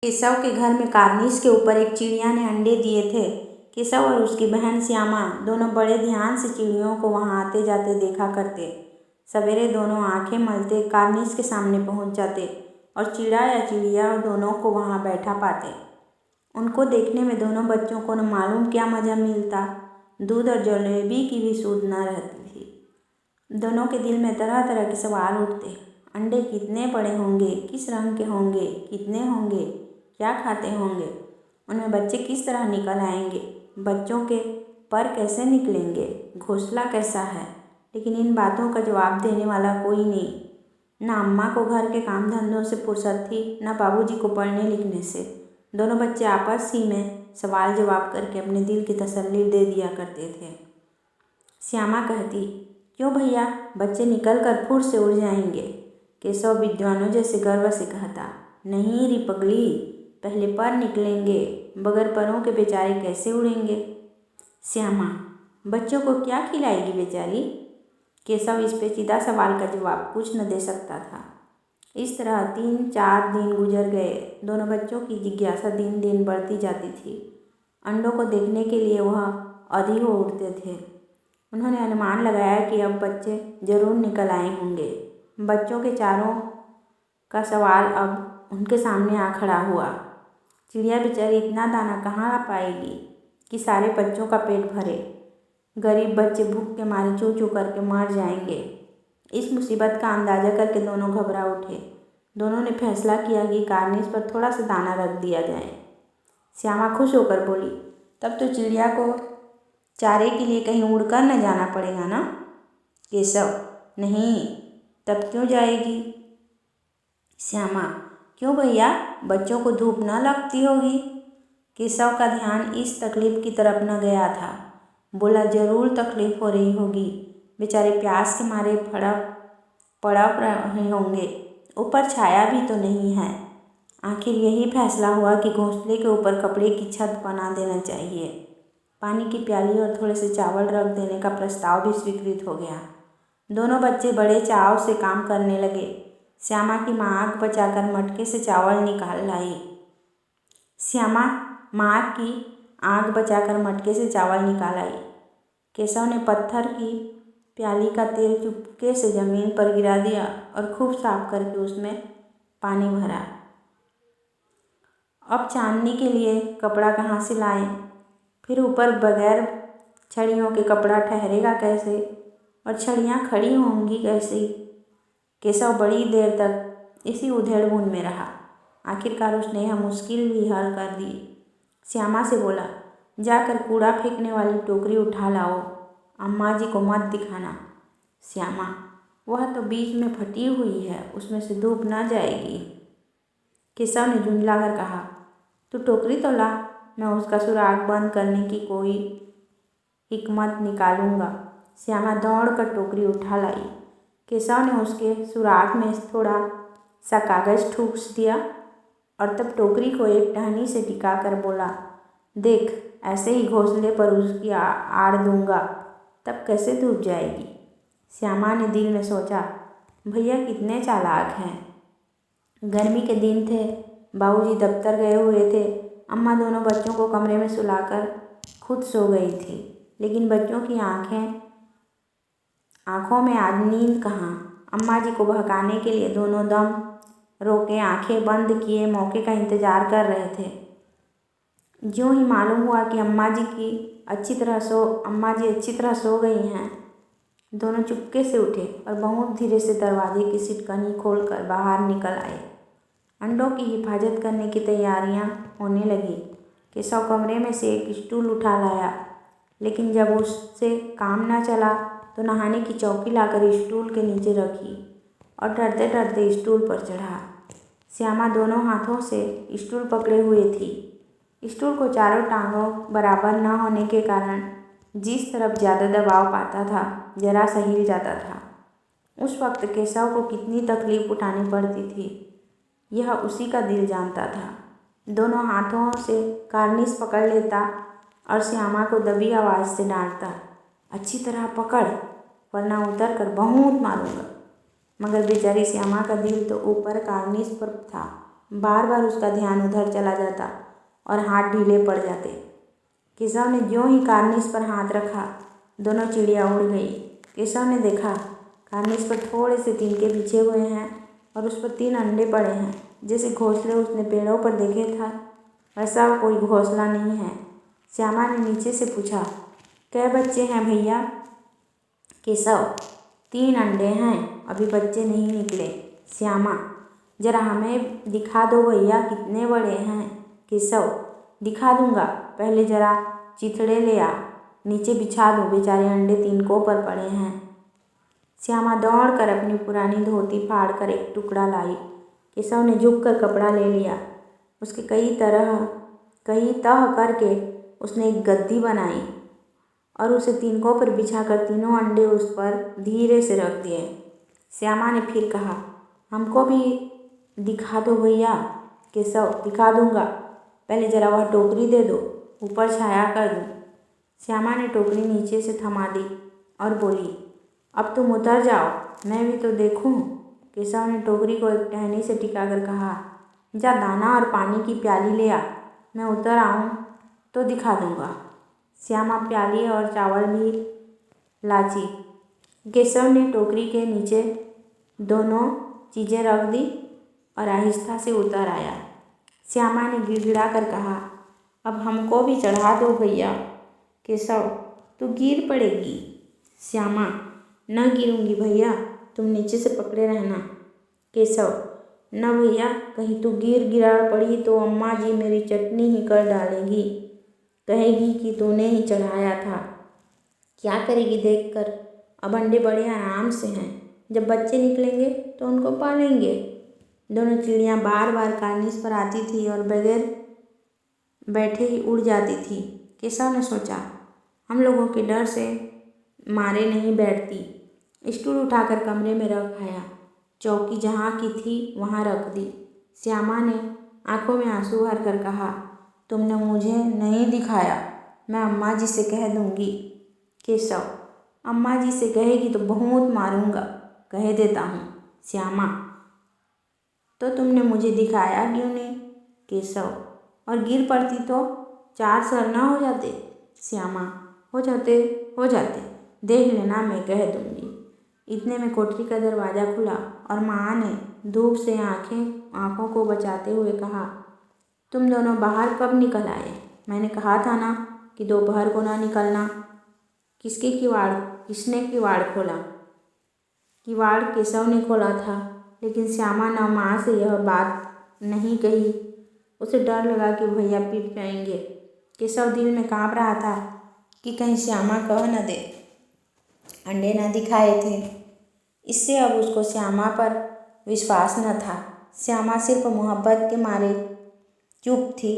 केशव के घर में कार्निस के ऊपर एक चिड़िया ने अंडे दिए थे। केशव और उसकी बहन श्यामा दोनों बड़े ध्यान से चिड़ियों को वहां आते जाते देखा करते। सवेरे दोनों आंखें मलते कार्निस के सामने पहुंच जाते और चिड़ा या चिड़िया दोनों को वहां बैठा पाते। उनको देखने में दोनों बच्चों को न मालूम क्या मज़ा मिलता। दूध और जलेबी की भी सूध न रहती थी। दोनों के दिल में तरह तरह के सवाल उठते। अंडे कितने बड़े होंगे, किस रंग के होंगे, कितने होंगे, क्या खाते होंगे, उनमें बच्चे किस तरह निकल आएंगे, बच्चों के पर कैसे निकलेंगे, घोंसला कैसा है। लेकिन इन बातों का जवाब देने वाला कोई नहीं। न अम्मा को घर के काम धंधों से फुर्सत थी, न बाबूजी को पढ़ने लिखने से। दोनों बच्चे आपस ही में सवाल जवाब करके अपने दिल की तसल्ली दे दिया करते थे। श्यामा कहती, क्यों भैया, बच्चे निकल कर फुर से उड़ जाएंगे। केशव विद्वानों जैसे गर्व से कहता, नहीं री पगली, पहले पर निकलेंगे, बगैर परों के बेचारे कैसे उड़ेंगे। श्यामा, बच्चों को क्या खिलाएगी बेचारी। केशव इस पेचीदा सवाल का जवाब कुछ न दे सकता था। इस तरह 3-4 दिन गुजर गए। दोनों बच्चों की जिज्ञासा दिन दिन बढ़ती जाती थी। अंडों को देखने के लिए वह अधीर हो उठते थे। उन्होंने अनुमान लगाया कि अब बच्चे जरूर निकल आए होंगे। बच्चों के चारों का सवाल अब उनके सामने आ खड़ा हुआ। चिड़िया बेचारी इतना दाना कहाँ ला पाएगी कि सारे बच्चों का पेट भरे। गरीब बच्चे भूख के मारे चू चू करके मर जाएंगे। इस मुसीबत का अंदाजा करके दोनों घबरा उठे। दोनों ने फैसला किया कि कार्निस पर थोड़ा सा दाना रख दिया जाए। श्यामा खुश होकर बोली, तब तो चिड़िया को चारे के लिए कहीं उड़कर न जाना पड़ेगा ना। केशव, नहीं, तब क्यों जाएगी। श्यामा, क्यों भैया, बच्चों को धूप न लगती होगी। केशव का ध्यान इस तकलीफ की तरफ न गया था। बोला, जरूर तकलीफ हो रही होगी, बेचारे प्यास के मारे पड़प रहे होंगे, ऊपर छाया भी तो नहीं है। आखिर यही फैसला हुआ कि घोंसले के ऊपर कपड़े की छत बना देना चाहिए। पानी की प्याली और थोड़े से चावल रख देने का प्रस्ताव भी स्वीकृत हो गया। दोनों बच्चे बड़े चाव से काम करने लगे। श्यामा की माँ आग बचाकर मटके से चावल निकाल लाई। श्यामा माँ की आग बचाकर मटके से चावल निकाल आई। केशव ने पत्थर की प्याली का तेल चुपके से जमीन पर गिरा दिया और खूब साफ करके उसमें पानी भरा। अब चांदनी के लिए कपड़ा कहाँ से लाएं? फिर ऊपर बगैर छड़ियों के कपड़ा ठहरेगा कैसे, और छड़ियाँ खड़ी होंगी कैसे। केशव बड़ी देर तक इसी उधेड़-बुन में रहा। आखिरकार उसने यह मुश्किल भी हल कर दी। श्यामा से बोला, जाकर कूड़ा फेंकने वाली टोकरी उठा लाओ, अम्मा जी को मत दिखाना। श्यामा, वह तो बीच में फटी हुई है, उसमें से धूप न जाएगी। केशव ने झुंझलाकर कहा, तू टोकरी तो ला, मैं उसका सुराग बंद करने की कोई हिकमत निकालूंगा। श्यामा दौड़कर टोकरी उठा लाई। केशव ने उसके सुराग में थोड़ा सा कागज ठूस दिया और तब टोकरी को एक टहनी से टिकाकर बोला, देख, ऐसे ही घोंसले पर उसकी आड़ दूंगा, तब कैसे धूप जाएगी। श्यामा ने दिल में सोचा, भैया कितने चालाक हैं। गर्मी के दिन थे, बाबूजी दफ्तर गए हुए थे। अम्मा दोनों बच्चों को कमरे में सुलाकर खुद सो गई थी। लेकिन बच्चों की आंखों में आज नींद कहाँ। अम्मा जी को बहकाने के लिए दोनों दम रोके आंखें बंद किए मौके का इंतजार कर रहे थे। ज्यों ही मालूम हुआ कि अम्मा जी अच्छी तरह सो गई हैं, दोनों चुपके से उठे और बहुत धीरे से दरवाजे की सिटकनी खोलकर बाहर निकल आए। अंडों की हिफाजत करने की तैयारियां होने लगी। केशव कमरे में से एक स्टूल उठा लाया, लेकिन जब उससे काम न चला तो नहाने की चौकी लाकर स्टूल के नीचे रखी और डरते डरते स्टूल पर चढ़ा। श्यामा दोनों हाथों से स्टूल पकड़े हुए थी। स्टूल को चारों टांगों बराबर न होने के कारण जिस तरफ ज़्यादा दबाव पाता था, जरा सा हिल जाता था। उस वक्त केशव को कितनी तकलीफ उठानी पड़ती थी, यह उसी का दिल जानता था। दोनों हाथों से कार्निस पकड़ लेता और श्यामा को दबी आवाज़ से डांटता, अच्छी तरह पकड़, वरना उतर कर बहुत मारूंगा। मगर बेचारी श्यामा का दिल तो ऊपर कार्निस पर था बार बार उसका ध्यान उधर चला जाता और हाथ ढीले पड़ जाते। केशव ने ज्यों ही कार्निस पर हाथ रखा, दोनों चिड़िया उड़ गई। केशव ने देखा कार्निस पर थोड़े से तिनके बिछे हुए हैं और उस पर 3 अंडे पड़े हैं। जैसे घोंसले उसने पेड़ों पर देखे था, वैसा कोई घोंसला नहीं है। श्यामा ने नीचे से पूछा, कै बच्चे हैं भैया? केशव, 3 अंडे हैं, अभी बच्चे नहीं निकले। श्यामा, जरा हमें दिखा दो भैया, कितने बड़े हैं? केशव, दिखा दूंगा, पहले जरा चिथड़े ले आ, नीचे बिछा दो, बेचारे अंडे तिनकों पर पड़े हैं। श्यामा दौड़कर अपनी पुरानी धोती फाड़कर एक टुकड़ा लाई। केशव ने झुककर कपड़ा ले लिया। उसके कई तह करके उसने एक गद्दी बनाई और उसे तिनकों पर बिछाकर तीनों अंडे उस पर धीरे से रख दिए। श्यामा ने फिर कहा, हमको भी दिखा दो भैया। केशव, दिखा दूंगा, पहले जरा वह टोकरी दे दो, ऊपर छाया कर दूँ। श्यामा ने टोकरी नीचे से थमा दी और बोली, अब तुम उतर जाओ, मैं भी तो देखूं। केशव ने टोकरी को एक टहनी से टिकाकर कहा, जा दाना और पानी की प्याली ले आ, मैं उतर आऊँ तो दिखा दूंगा। श्यामा प्याली और चावल भी लाची। केशव ने टोकरी के नीचे दोनों चीज़ें रख दी और आहिस्ता से उतर आया। श्यामा ने गिड़गिड़ा कर कहा, अब हमको भी चढ़ा दो भैया। केशव, तू गिर पड़ेगी। श्यामा, न गिरूंगी भैया, तुम नीचे से पकड़े रहना। केशव, न भैया, कहीं तू गिरा पड़ी तो अम्मा जी मेरी चटनी ही कर डालेगी, कहेगी कि तूने ही चढ़ाया था। क्या करेगी देखकर, अब अंडे बड़े आराम से हैं, जब बच्चे निकलेंगे तो उनको पालेंगे। दोनों चिड़ियाँ बार बार कार्निस पर आती थी और बगैर बैठे ही उड़ जाती थी। केशव ने सोचा, हम लोगों के डर से मारे नहीं बैठती। स्टूल उठाकर कमरे में रख आया, चौकी जहाँ की थी वहाँ रख दी। श्यामा ने आंखों में आंसू भरकर कहा, तुमने मुझे नहीं दिखाया, मैं अम्मा जी से कह दूँगी। केशव, अम्मा जी से कहेगी तो बहुत मारूंगा, कह देता हूँ। श्यामा, तो तुमने मुझे दिखाया क्यों नहीं? केशव, और गिर पड़ती तो 4 सर ना हो जाते? श्यामा, हो जाते, देख लेना, मैं कह दूँगी। इतने में कोठरी का दरवाज़ा खुला और माँ ने धूप से आँखों को बचाते हुए कहा, तुम दोनों बाहर कब निकल आए? मैंने कहा था ना कि दोपहर को ना निकलना। किसने किवाड़ खोला? किवाड़ केशव ने खोला था, लेकिन श्यामा ने माँ से यह बात नहीं कही। उसे डर लगा कि भैया पीट जाएंगे। केशव दिल में काँप रहा था कि कहीं श्यामा कह न दे अंडे न दिखाए थे। इससे अब उसको श्यामा पर विश्वास न था। श्यामा सिर्फ मोहब्बत के मारे चुप थी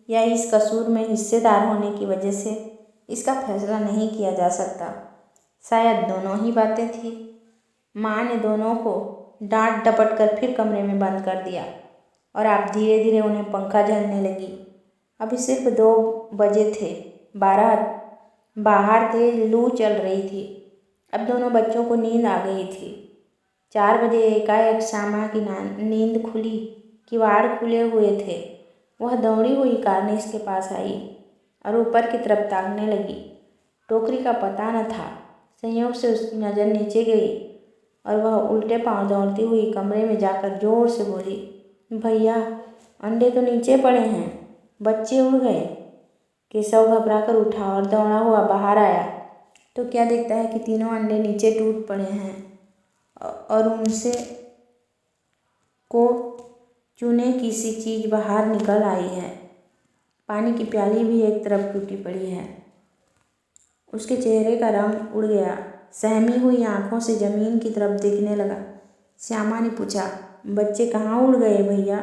या इस कसूर में हिस्सेदार होने की वजह से, इसका फैसला नहीं किया जा सकता। शायद दोनों ही बातें थी। माँ ने दोनों को डांट डपट कर फिर कमरे में बंद कर दिया और आप धीरे धीरे उन्हें पंखा झलने लगी। अभी सिर्फ 2 बजे थे, बाहर तेज लू चल रही थी। अब दोनों बच्चों को नींद आ गई थी। 4 बजे एकाएक श्यामा की नींद खुली। किवाड़ खुले हुए थे। वह दौड़ी हुई कार्निस के पास आई और ऊपर की तरफ ताकने लगी। टोकरी का पता न था। संयोग से उसकी नज़र नीचे गई और वह उल्टे पांव दौड़ती हुई कमरे में जाकर जोर से बोली, भैया, अंडे तो नीचे पड़े हैं, बच्चे उड़ गए। केशव घबराकर उठा और दौड़ा हुआ बाहर आया तो क्या देखता है कि तीनों अंडे नीचे टूट पड़े हैं और उनसे को चूने की सी चीज़ बाहर निकल आई है। पानी की प्याली भी एक तरफ टूटी पड़ी है। उसके चेहरे का रंग उड़ गया। सहमी हुई आंखों से ज़मीन की तरफ देखने लगा। श्यामा ने पूछा, बच्चे कहाँ उड़ गए भैया?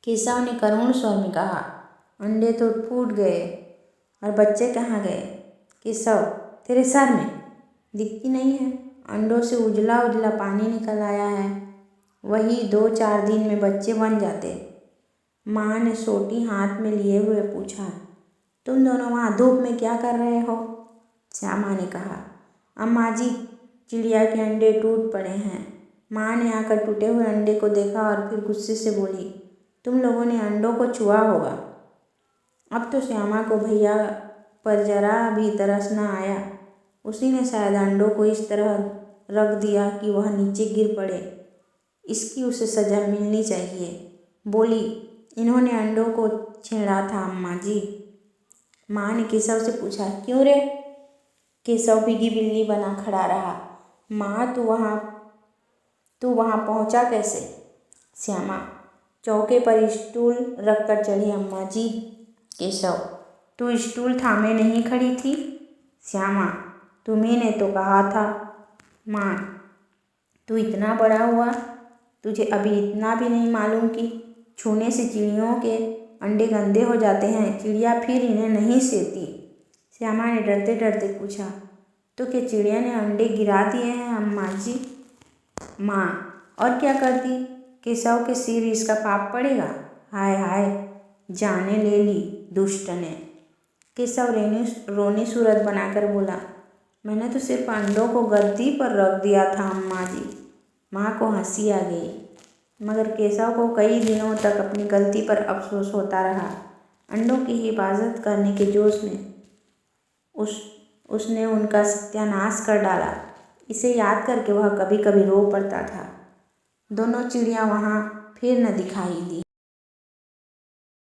केशव ने करुण स्वर में कहा, अंडे तो फूट गए और बच्चे कहाँ गए? केशव, तेरे सर में दिखती नहीं है? अंडों से उजला उजला पानी निकल आया है, वही 2-4 दिन में बच्चे बन जाते। माँ ने सोटी हाथ में लिए हुए पूछा, तुम दोनों वहाँ धूप में क्या कर रहे हो? श्यामा ने कहा, अम्मा जी, चिड़िया के अंडे टूट पड़े हैं, माँ ने आकर टूटे हुए अंडे को देखा और फिर गुस्से से बोली, तुम लोगों ने अंडों को छुआ होगा। अब तो श्यामा को भैया पर जरा भी तरस न आया। उसी ने शायद अंडों को इस तरह रख दिया कि वह नीचे गिर पड़े। इसकी उसे सजा मिलनी चाहिए। बोली, इन्होंने अंडों को छेड़ा था अम्मा जी। माँ ने केशव से पूछा, क्यों रे? केशव भीगी बिल्ली बना खड़ा रहा। माँ, तू वहाँ पहुँचा कैसे? श्यामा, चौके पर स्टूल रखकर चढ़ी अम्मा जी। केशव, तू स्टूल थामे नहीं खड़ी थी? श्यामा, तुम्ही ने तो कहा था। माँ, तू इतना बड़ा हुआ, तुझे अभी इतना भी नहीं मालूम कि छूने से चिड़ियों के अंडे गंदे हो जाते हैं, चिड़िया फिर इन्हें नहीं सेती। श्यामा ने डरते डरते पूछा, तो क्या चिड़िया ने अंडे गिरा दिए हैं अम्मा जी? माँ, और क्या करती? केशव के सिर इसका पाप पड़ेगा। हाय हाय, जाने ले ली दुष्ट ने। केशव रोनी सूरत बनाकर बोला, मैंने तो सिर्फ अंडों को गद्दी पर रख दिया था अम्मा जी। माँ को हंसी आ गई, मगर केशव को कई दिनों तक अपनी गलती पर अफसोस होता रहा। अंडों की हिफाजत करने के जोश में उसने उनका सत्यानाश कर डाला। इसे याद करके वह कभी कभी रो पड़ता था। दोनों चिड़िया वहाँ फिर न दिखाई दी।